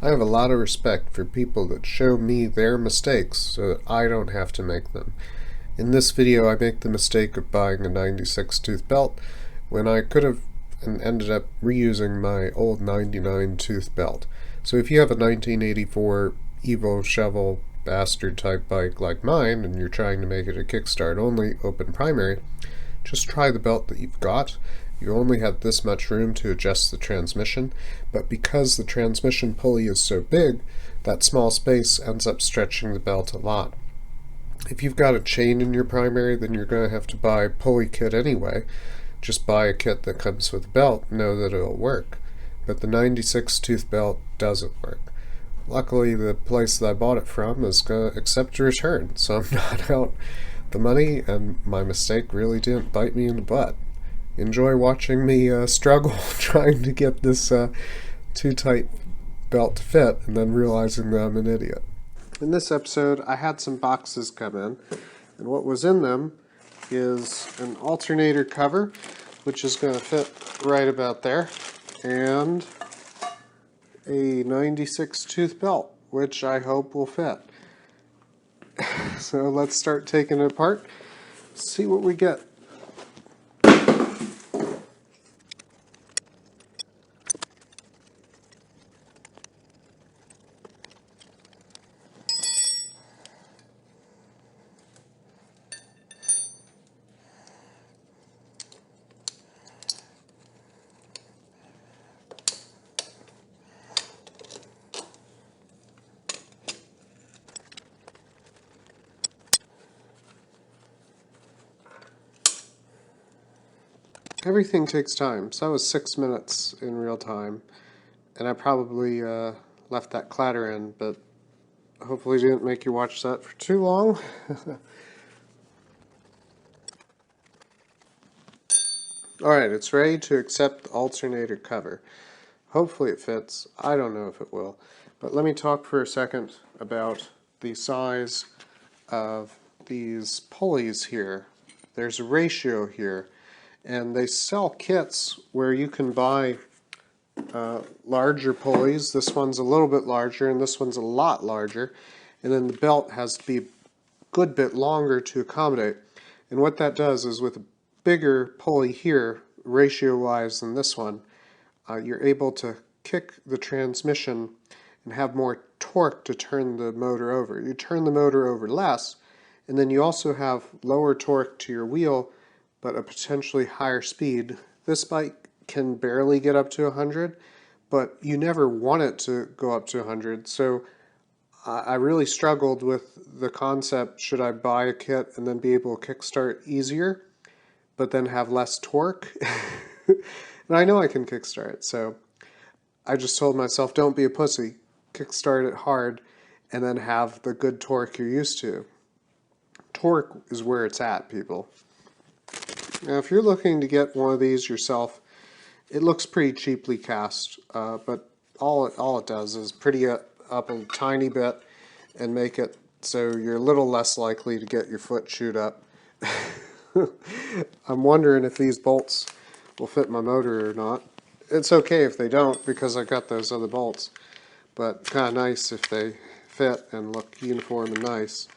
I have a lot of respect for people that show me their mistakes so that I don't have to make them. In this video I make the mistake of buying a 96 tooth belt when I could have and ended up reusing my old 99 tooth belt. So if you have a 1984 Evo shovel bastard type bike like mine and you're trying to make it a kickstart only open primary, just try the belt that you've got. You only have this much room to adjust the transmission, but because the transmission pulley is so big, that small space ends up stretching the belt a lot. If you've got a chain in your primary, then you're going to have to buy a pulley kit anyway. Just buy a kit that comes with a belt, know that it'll work. But the 96 tooth belt doesn't work. Luckily, the place that I bought it from is going to accept a return, so I'm not out the money, and my mistake really didn't bite me in the butt. Enjoy watching me struggle trying to get this too tight belt to fit, and then realizing that I'm an idiot. In this episode, I had some boxes come in, and what was in them is an alternator cover, which is going to fit right about there, and a 96 tooth belt, which I hope will fit. So let's start taking it apart, see what we get. Everything takes time, so that was 6 minutes in real time, and I probably left that clatter in, but hopefully didn't make you watch that for too long. Alright, it's ready to accept the alternator cover. Hopefully it fits. I don't know if it will, but let me talk for a second about the size of these pulleys here. There's a ratio here, and they sell kits where you can buy larger pulleys. This one's a little bit larger and this one's a lot larger, and then the belt has to be a good bit longer to accommodate. And what that does is with a bigger pulley here, ratio wise than this one, you're able to kick the transmission and have more torque to turn the motor over. You turn the motor over less, and then you also have lower torque to your wheel but a potentially higher speed. This bike can barely get up to 100, but you never want it to go up to 100, so I really struggled with the concept, should I buy a kit and then be able to kickstart easier, but then have less torque? And I know I can kickstart, so I just told myself, don't be a pussy, kickstart it hard, and then have the good torque you're used to. Torque is where it's at, people. Now, if you're looking to get one of these yourself, it looks pretty cheaply cast, but all it does is pretty it up a tiny bit and make it so you're a little less likely to get your foot chewed up. I'm wondering if these bolts will fit my motor or not. It's okay if they don't because I got those other bolts, but kind of nice if they fit and look uniform and nice.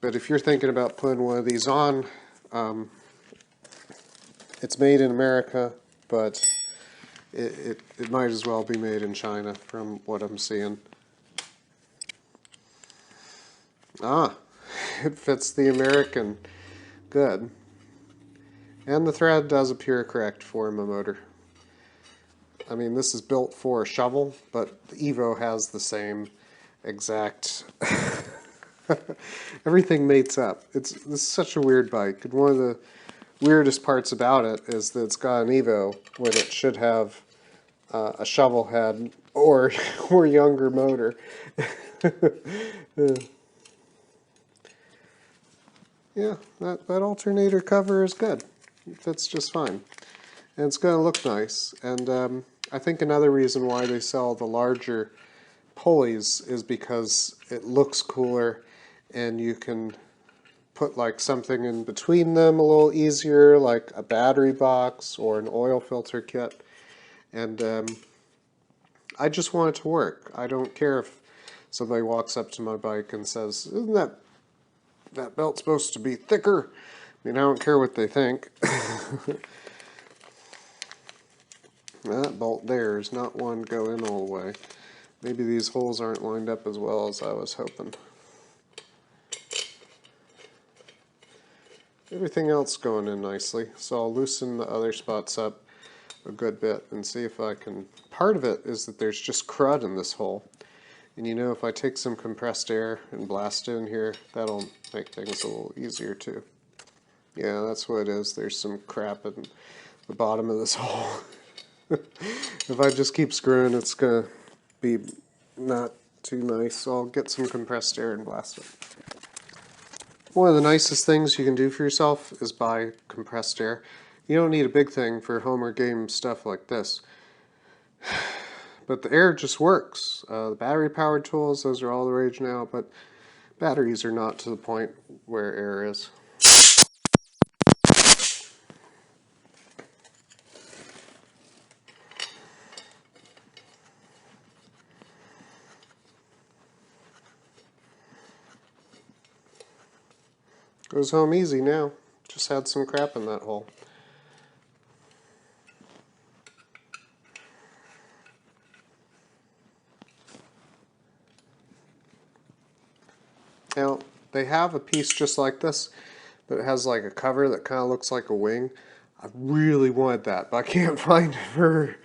But if you're thinking about putting one of these on, it's made in America, but it might as well be made in China from what I'm seeing. Ah, it fits the American. Good. And the thread does appear correct for my motor. I mean, this is built for a shovel, but the Evo has the same exact... Everything mates up. This is such a weird bike, and one of the weirdest parts about it is that it's got an Evo when it should have a shovel head or younger motor. Yeah, that alternator cover is good. It fits just fine. And it's going to look nice. And I think another reason why they sell the larger pulleys is because it looks cooler and you can put like something in between them a little easier, like a battery box or an oil filter kit. And I just want it to work. I don't care if somebody walks up to my bike and says, isn't that belt supposed to be thicker? I mean, I don't care what they think. That bolt there is not one go in all the way. Maybe these holes aren't lined up as well as I was hoping. Everything else going in nicely, so I'll loosen the other spots up a good bit and see if I can... Part of it is that there's just crud in this hole. And you know, if I take some compressed air and blast it in here, that'll make things a little easier too. Yeah, that's what it is. There's some crap in the bottom of this hole. If I just keep screwing, it's going to be not too nice, so I'll get some compressed air and blast it. One of the nicest things you can do for yourself is buy compressed air. You don't need a big thing for home or game stuff like this. But the air just works. The battery-powered tools, those are all the rage now, but batteries are not to the point where air is. Goes home easy now. Just had some crap in that hole. Now, they have a piece just like this, but it has like a cover that kind of looks like a wing. I really wanted that, but I can't find it for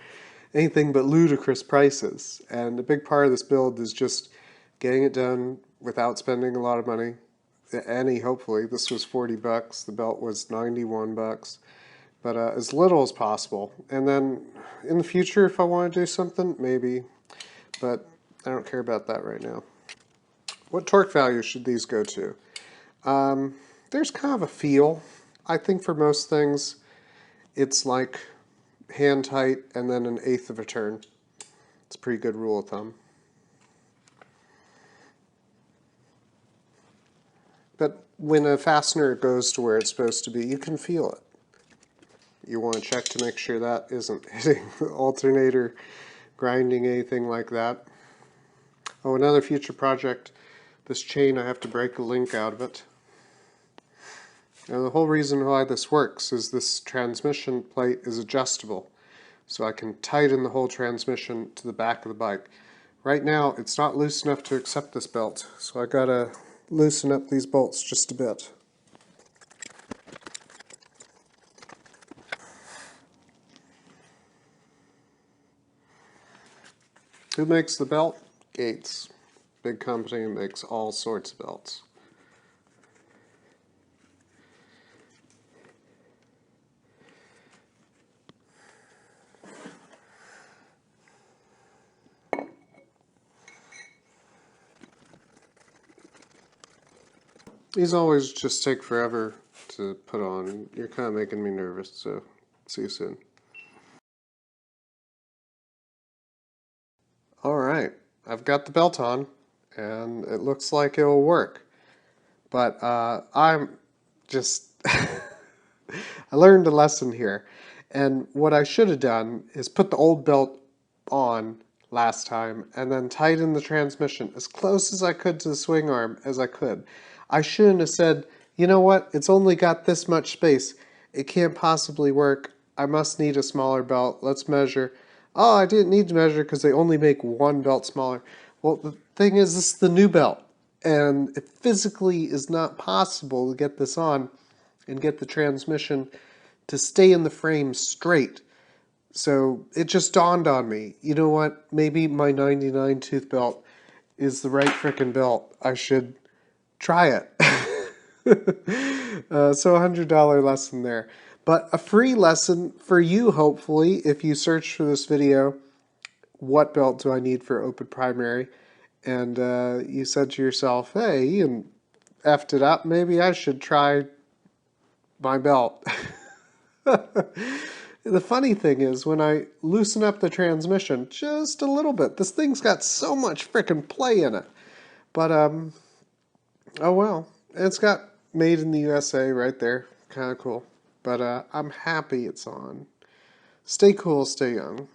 anything but ludicrous prices. And a big part of this build is just getting it done without spending a lot of money. Hopefully. This was 40 bucks. The belt was 91 bucks. But as little as possible. And then in the future, if I want to do something, maybe. But I don't care about that right now. What torque value should these go to? There's kind of a feel. I think for most things, it's like hand tight and then 1/8 of a turn. It's a pretty good rule of thumb. But when a fastener goes to where it's supposed to be, you can feel it. You want to check to make sure that isn't hitting the alternator, grinding, anything like that. Oh, another future project, this chain, I have to break a link out of it. Now the whole reason why this works is this transmission plate is adjustable. So I can tighten the whole transmission to the back of the bike. Right now it's not loose enough to accept this belt, so I gotta loosen up these bolts just a bit. Who makes the belt? Gates. Big company makes all sorts of belts. These always just take forever to put on. You're kind of making me nervous, so see you soon. Alright, I've got the belt on, and it looks like it'll work. But I'm just... I learned a lesson here. And what I should have done is put the old belt on last time and then tighten the transmission as close as I could to the swing arm as I could. I shouldn't have said, you know what, it's only got this much space. It can't possibly work. I must need a smaller belt. Let's measure. Oh, I didn't need to measure because they only make one belt smaller. Well, the thing is, this is the new belt. And it physically is not possible to get this on and get the transmission to stay in the frame straight. So it just dawned on me, you know what, maybe my 99 tooth belt is the right frickin' belt. I should try it. So $100 lesson there. But a free lesson for you, hopefully, if you search for this video, what belt do I need for open primary? And you said to yourself, hey, Ian effed it up, maybe I should try my belt. The funny thing is, when I loosen up the transmission just a little bit, this thing's got so much frickin' play in it. But, oh well. It's got made in the USA right there. Kind of cool. But I'm happy it's on. Stay cool, stay young.